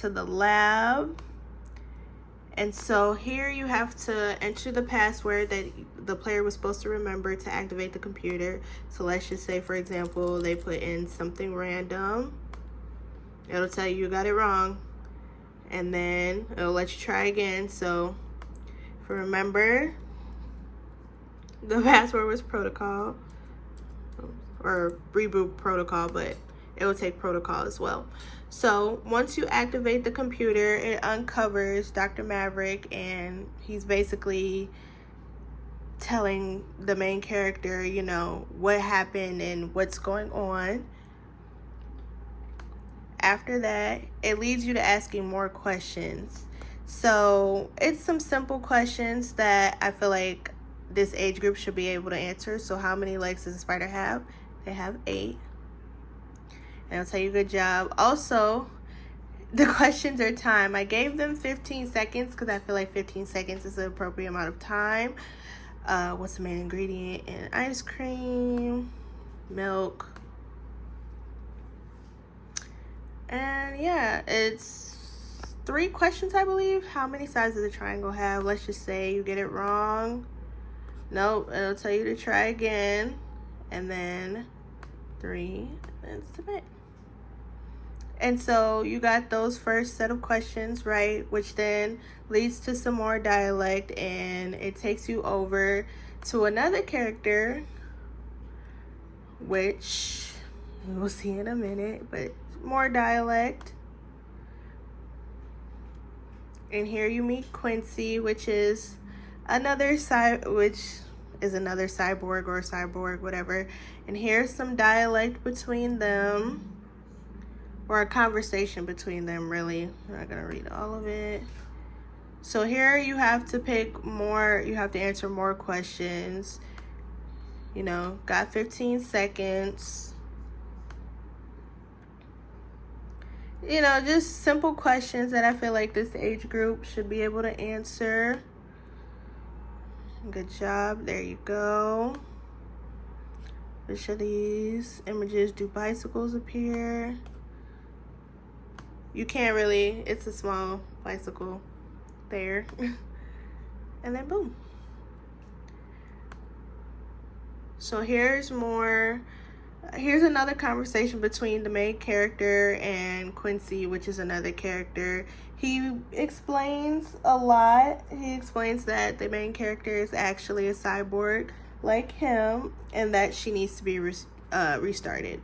to the lab. And so here you have to enter the password that the player was supposed to remember to activate the computer. So let's just say, for example, they put in something random. It'll tell you got it wrong. And then it'll let you try again. So if you remember, the password was protocol, or reboot protocol, but it will take protocol as well. So once you activate the computer, it uncovers Dr. Maverick, and he's basically telling the main character, you know, what happened and what's going on. After that, it leads you to asking more questions. So it's some simple questions that I feel like this age group should be able to answer. So how many legs does a spider have? They have 8. And I'll tell you good job. Also, the questions are timed. I gave them 15 seconds because I feel like 15 seconds is the appropriate amount of time. What's the main ingredient in ice cream? Milk. And yeah, it's 3 questions, I believe. How many sides does a triangle have? Let's just say you get it wrong. Nope, it'll tell you to try again. And then 3, and submit. And so you got those first set of questions right, which then leads to some more dialect, and it takes you over to another character, which we'll see in a minute, but more dialect. And here you meet Quincy, which is another cyborg or cyborg, whatever. And here's some dialect between them, or a conversation between them, really. I'm not gonna read all of it. So here you have to pick more, you have to answer more questions. You know, got 15 seconds. You know, just simple questions that I feel like this age group should be able to answer. Good job. There you go. Which of these images do bicycles appear? You can't really, it's a small bicycle there. And then boom. So here's another conversation between the main character and Quincy, which is another character. He explains a lot. He explains that the main character is actually a cyborg like him, and that she needs to be restarted.